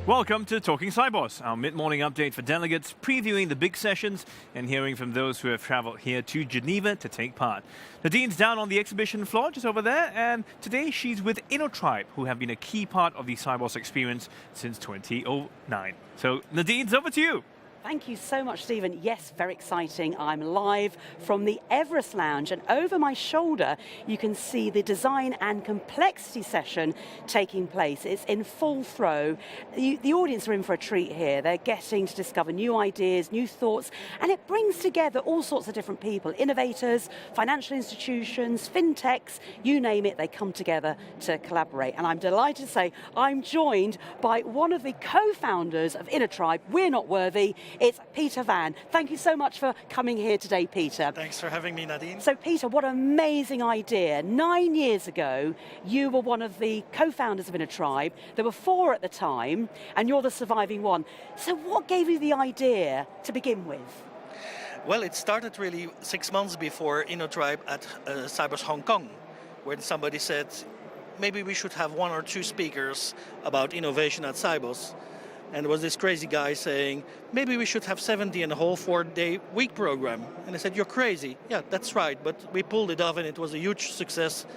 Welcome to Talking Sibos, our mid-morning update for delegates, previewing the big sessions and hearing from those who have travelled here to Geneva to take part. Nadine's down on the exhibition floor, just over there, and today she's with InnoTribe, who have been a key part of the Sibos experience since 2009. So, Nadine's over to you. Thank you so much, Stephen. Yes, very exciting. I'm live from the Everest Lounge, and over my shoulder you can see the design and complexity session taking place. It's in full throw. The audience are in for a treat here. They're getting to discover new ideas, new thoughts, and it brings together all sorts of different people, innovators, financial institutions, fintechs, you name it, they come together to collaborate. And I'm delighted to say I'm joined by one of the co-founders of InnoTribe, We're Not Worthy. It's Peter Van. Thank you so much for coming here today, Peter. Thanks for having me, Nadine. So, Peter, what an amazing idea. 9 years ago, you were one of the co-founders of InnoTribe. There were 4 at the time, and you're the surviving one. So what gave you the idea to begin with? Well, it started really 6 months before InnoTribe at Sibos Hong Kong, when somebody said, maybe we should have 1 or 2 speakers about innovation at Sibos. And there was this crazy guy saying, maybe we should have 70 and a whole 4-day week program. And I said, you're crazy. Yeah, that's right. But we pulled it off and it was a huge success.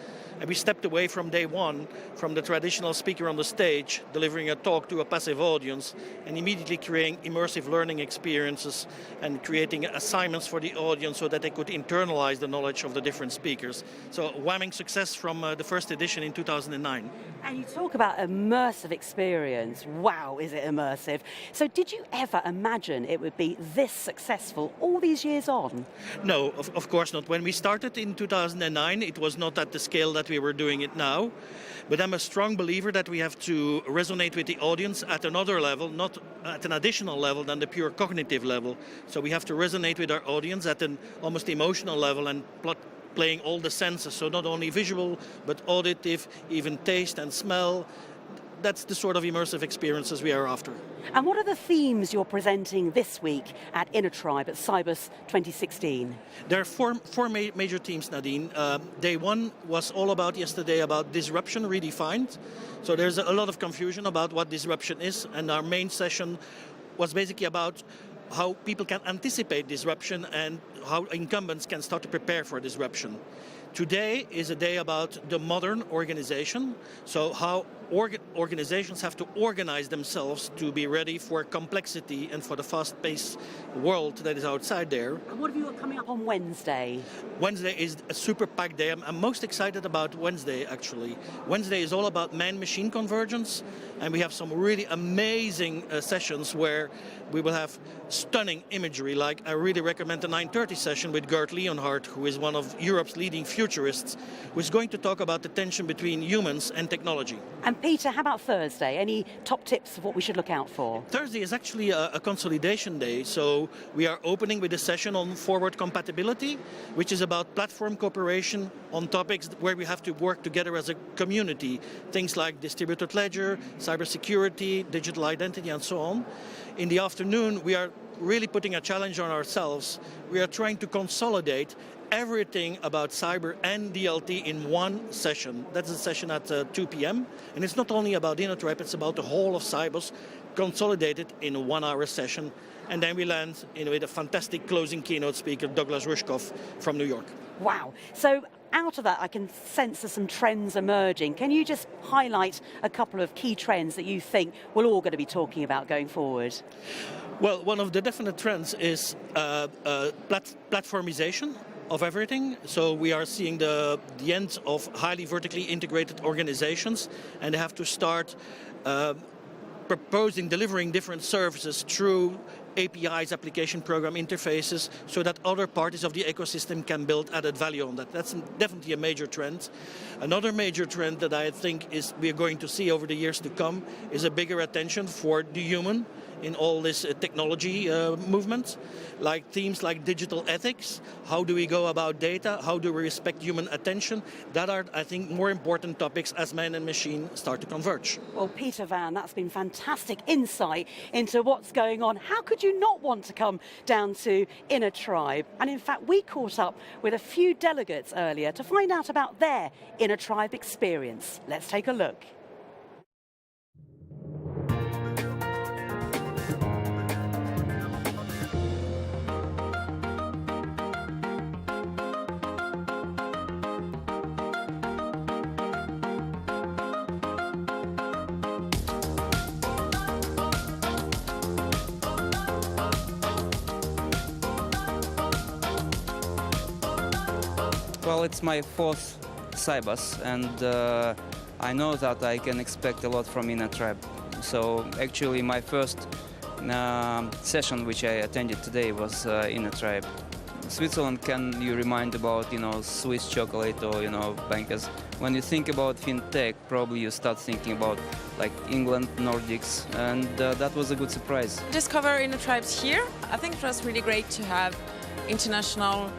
And we stepped away from day one from the traditional speaker on the stage, delivering a talk to a passive audience, and immediately creating immersive learning experiences and creating assignments for the audience so that they could internalize the knowledge of the different speakers. So whamming success from the first edition in 2009. And you talk about immersive experience. Wow, is it immersive? So did you ever imagine it would be this successful all these years on? No, of course not. When we started in 2009, it was not at the scale that we were doing it now. But I'm a strong believer that we have to resonate with the audience at another level, not at an additional level than the pure cognitive level. So we have to resonate with our audience at an almost emotional level and playing all the senses, so not only visual, but auditive, even taste and smell. That's the sort of immersive experiences we are after. And what are the themes you're presenting this week at InnoTribe at Sibos 2016? There are four major themes, Nadine. Day one was all about yesterday about disruption redefined. So there's a lot of confusion about what disruption is, and our main session was basically about how people can anticipate disruption and how incumbents can start to prepare for disruption. Today is a day about the modern organization, so how organizations have to organize themselves to be ready for complexity and for the fast-paced world that is outside there. And what have you got coming up on Wednesday? Wednesday is a super packed day. I'm most excited about Wednesday, actually. Wednesday is all about man-machine convergence, and we have some really amazing sessions where we will have stunning imagery. Like, I really recommend the 9:30 session with Gert Leonhardt, who is one of Europe's leading futurists, who is going to talk about the tension between humans and technology. And Peter, how about Thursday? Any top tips of what we should look out for? Thursday is actually a consolidation day, so we are opening with a session on forward compatibility, which is about platform cooperation on topics where we have to work together as a community. Things like distributed ledger, cybersecurity, digital identity, and so on. In the afternoon, we are really putting a challenge on ourselves. We are trying to consolidate everything about cyber and DLT in one session. That's a session at 2 p.m. And it's not only about InnoTribe, it's about the whole of Sibos consolidated in a 1-hour session. And then we land with a fantastic closing keynote speaker, Douglas Rushkoff from New York. Wow. So out of that, I can sense there's some trends emerging. Can you just highlight a couple of key trends that you think we're all going to be talking about going forward? Well, one of the definite trends is platformization of everything. So we are seeing the end of highly vertically integrated organizations, and they have to start delivering different services through APIs, application program interfaces, so that other parties of the ecosystem can build added value on that. That's definitely a major trend. Another major trend that I think we are going to see over the years to come is a bigger attention for the human in all this technology movement, like themes like digital ethics. How do we go about data? How do we respect human attention? That are, I think, more important topics as man and machine start to converge. Well, Peter Van, that's been fantastic insight into what's going on. How could you not want to come down to InnoTribe? And in fact, we caught up with a few delegates earlier to find out about their InnoTribe experience. Let's take a look. Well, it's my fourth Sibos, and I know that I can expect a lot from Inner Tribe. So actually my first session which I attended today was Inner Tribe. Switzerland, can you remind about, Swiss chocolate or, bankers? When you think about fintech, probably you start thinking about like England, Nordics, and that was a good surprise. Discover Inner Tribes here. I think it was really great to have international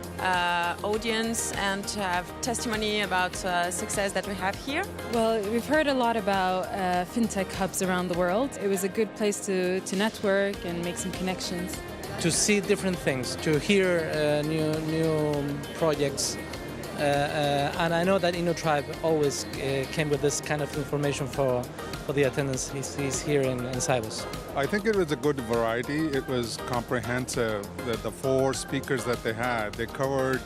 audience and to have testimony about success that we have here. Well, we've heard a lot about fintech hubs around the world. It was a good place to network and make some connections. To see different things, to hear new projects. And I know that Inner Tribe always came with this kind of information for the attendance he sees here in Sibos. I think it was a good variety. It was comprehensive. The four speakers that they had, they covered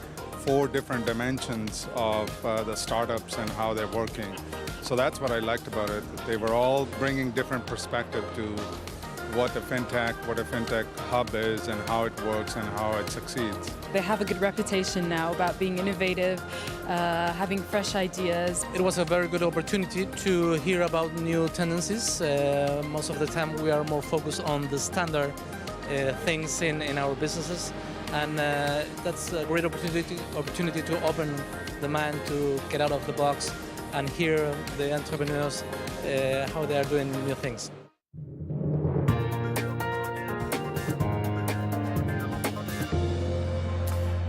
4 different dimensions of the startups and how they're working. So that's what I liked about it. They were all bringing different perspective to what a fintech hub is and how it works and how it succeeds. They have a good reputation now about being innovative, having fresh ideas. It was a very good opportunity to hear about new tendencies. Most of the time we are more focused on the standard things in our businesses, and that's a great opportunity to open the mind to get out of the box and hear the entrepreneurs how they are doing new things.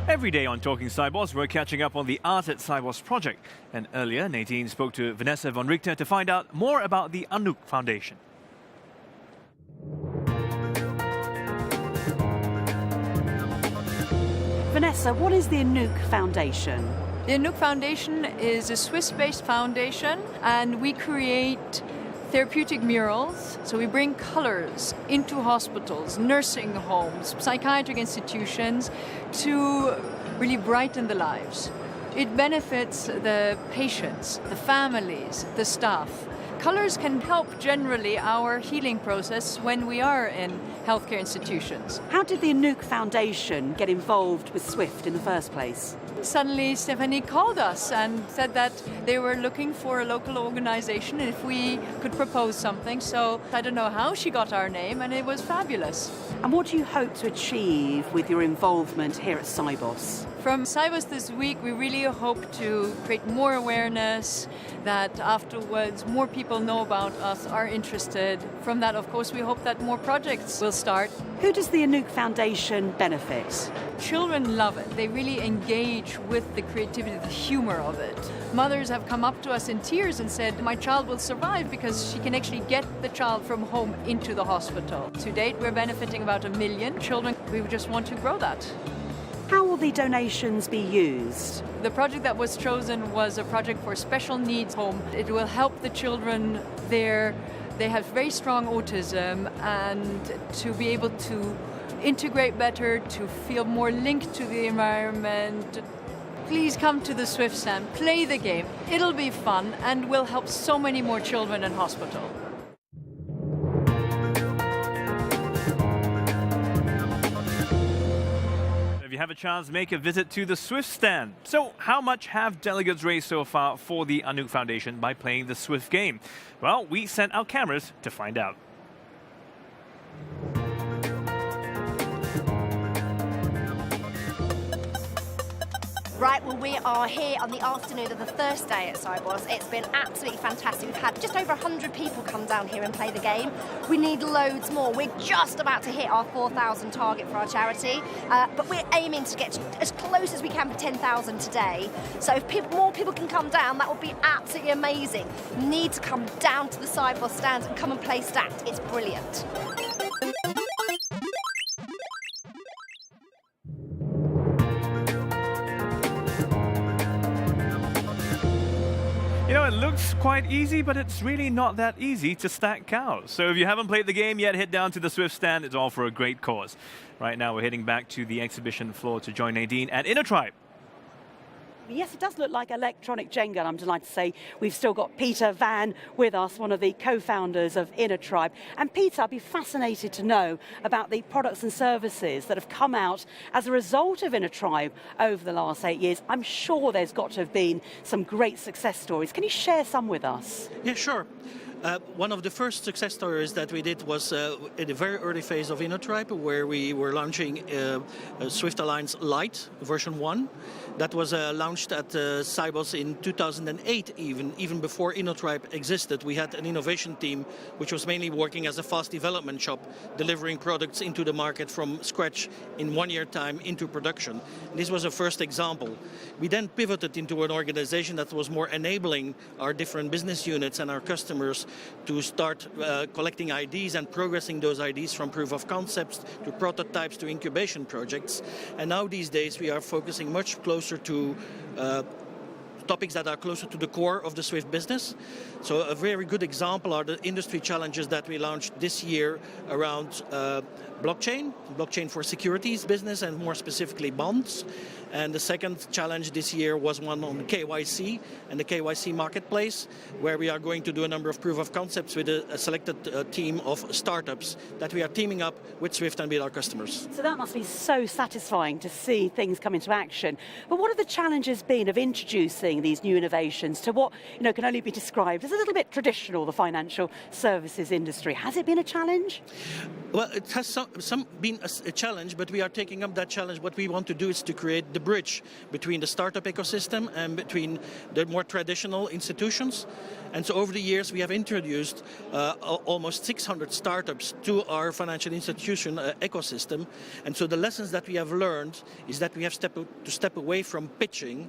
Every day on Talking Sibos, we're catching up on the Art at Sibos project. And earlier, Nadine spoke to Vanessa von Richter to find out more about the Anouk Foundation. Vanessa, what is the Anouk Foundation? The Anouk Foundation is a Swiss-based foundation, and we create therapeutic murals. So we bring colors into hospitals, nursing homes, psychiatric institutions to really brighten the lives. It benefits the patients, the families, the staff. Colors can help generally our healing process when we are in healthcare institutions. How did the Anouk Foundation get involved with Swift in the first place? Suddenly Stephanie called us and said that they were looking for a local organization and if we could propose something. So I don't know how she got our name, and it was fabulous. And what do you hope to achieve with your involvement here at Sibos? From Sibos this week, we really hope to create more awareness, that afterwards more people know about us, are interested. From that, of course, we hope that more projects will start. Who does the Anouk Foundation benefit? Children love it. They really engage with the creativity, the humor of it. Mothers have come up to us in tears and said, my child will survive because she can actually get the child from home into the hospital. To date, we're benefiting about 1 million children. We just want to grow that. How will the donations be used? The project that was chosen was a project for special needs home. It will help the children there. They have very strong autism, and to be able to integrate better, to feel more linked to the environment. Please come to the Swift stand, play the game. It'll be fun and will help so many more children in hospital. If you have a chance, make a visit to the Swift stand. So how much have delegates raised so far for the Anouk Foundation by playing the Swift game? Well, we sent our cameras to find out. Right, well, we are here on the afternoon of the first day at Sibos. It's been absolutely fantastic. We've had just over 100 people come down here and play the game. We need loads more. We're just about to hit our 4,000 target for our charity, but we're aiming to get to as close as we can for 10,000 today. So if more people can come down, that would be absolutely amazing. You need to come down to the Sibos stand and come and play Stacked. It's brilliant. You know, it looks quite easy, but it's really not that easy to stack cows. So if you haven't played the game yet, head down to the Swift stand. It's all for a great cause. Right now, we're heading back to the exhibition floor to join Nadine at Inner Tribe. Yes, it does look like electronic Jenga, and I'm delighted to say we've still got Peter Van with us, one of the co-founders of InnoTribe. And Peter, I'd be fascinated to know about the products and services that have come out as a result of InnoTribe over the last 8 years. I'm sure there's got to have been some great success stories. Can you share some with us? Yeah, sure. One of the first success stories that we did was in the very early phase of InnoTribe, where we were launching Swift Alliance Lite version 1. That was launched at Sibos in 2008, even before InnoTribe existed. We had an innovation team which was mainly working as a fast development shop, delivering products into the market from scratch in 1 year time into production. This was a first example. We then pivoted into an organization that was more enabling our different business units and our customers to start collecting ideas and progressing those ideas from proof of concepts to prototypes to incubation projects. And now these days we are focusing much closer to topics that are closer to the core of the Swift business. So a very good example are the industry challenges that we launched this year around blockchain for securities business, and more specifically bonds. And the second challenge this year was one on KYC and the KYC marketplace, where we are going to do a number of proof of concepts with a selected team of startups that we are teaming up with Swift and with our customers. So that must be so satisfying to see things come into action. But what have the challenges been of introducing these new innovations to what can only be described as a little bit traditional, the financial services industry? Has it been a challenge? Well, it has been a challenge, but we are taking up that challenge. What we want to do is to create the bridge between the startup ecosystem and between the more traditional institutions. And so over the years, we have introduced almost 600 startups to our financial institution ecosystem. And so the lessons that we have learned is that we have to step away from pitching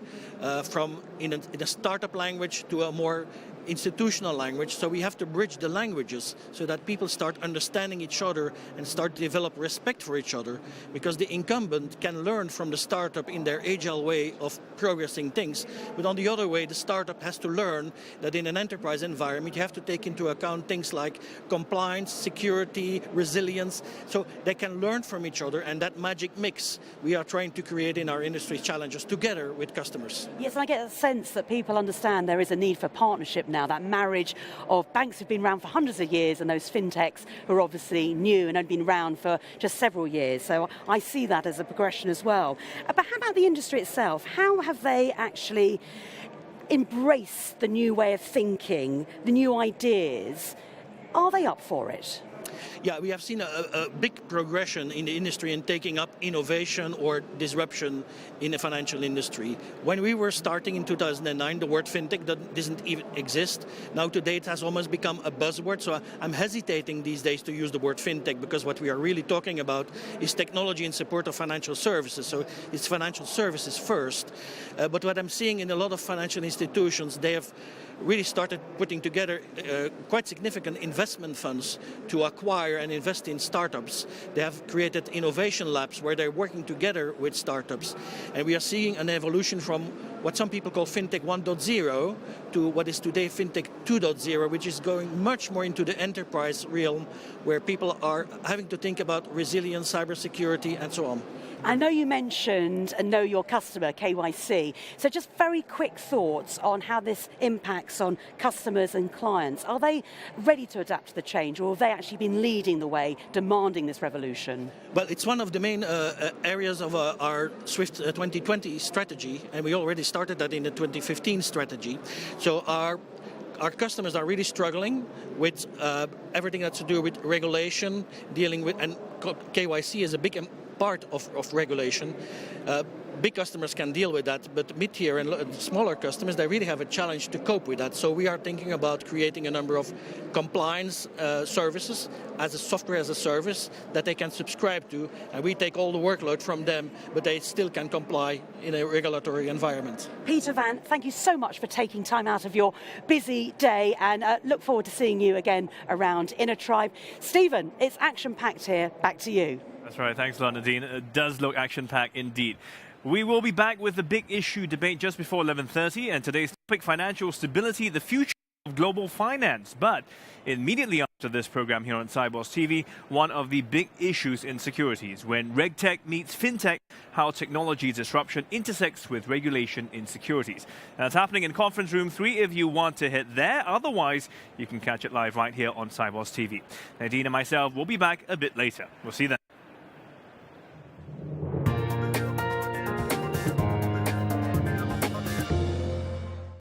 in a startup language to a more institutional language. So we have to bridge the languages so that people start understanding each other and start to develop respect for each other, because the incumbent can learn from the startup in their agile way of progressing things. But on the other way, the startup has to learn that in an enterprise environment, you have to take into account things like compliance, security, resilience, so they can learn from each other. And that magic mix we are trying to create in our industry challenges together with customers. Yes, I get a sense that people understand there is a need for partnership now, that marriage of banks who've been around for hundreds of years and those fintechs who are obviously new and have been around for just several years. So I see that as a progression as well. But how about the industry itself? How have they actually embraced the new way of thinking, the new ideas? Are they up for it? Yeah, we have seen a big progression in the industry in taking up innovation or disruption in the financial industry. When we were starting in 2009, the word fintech didn't even exist. Now today it has almost become a buzzword, so I'm hesitating these days to use the word fintech, because what we are really talking about is technology in support of financial services. So it's financial services first. But what I'm seeing in a lot of financial institutions, they have really started putting together quite significant investment funds to acquire and invest in startups. They have created innovation labs where they're working together with startups. And we are seeing an evolution from what some people call FinTech 1.0 to what is today FinTech 2.0, which is going much more into the enterprise realm, where people are having to think about resilience, cybersecurity, and so on. I know you mentioned Know Your Customer, KYC. So just very quick thoughts on how this impacts on customers and clients. Are they ready to adapt to the change, or have they actually been leading the way, demanding this revolution? Well, it's one of the main areas of our Swift 2020 strategy, and we already started that in the 2015 strategy. So our customers are really struggling with everything that's to do with regulation, dealing with, and KYC is a big part of regulation. Big customers can deal with that, but mid-tier and smaller customers, they really have a challenge to cope with that. So we are thinking about creating a number of compliance services as a software as a service that they can subscribe to, and we take all the workload from them, but they still can comply in a regulatory environment. Peter Van, thank you so much for taking time out of your busy day, and look forward to seeing you again around InnoTribe. Stephen, it's action-packed here. Back to you. That's right. Thanks a lot, Nadine. It does look action-packed indeed. We will be back with the big issue debate just before 11:30, and today's topic, financial stability, the future global finance. But immediately after this program here on Sibos TV, one of the big issues in securities, when RegTech meets FinTech, how technology disruption intersects with regulation in securities. That's happening in conference room 3 if you want to hit there. Otherwise, you can catch it live right here on Sibos TV. Nadine and myself will be back a bit later. We'll see you then.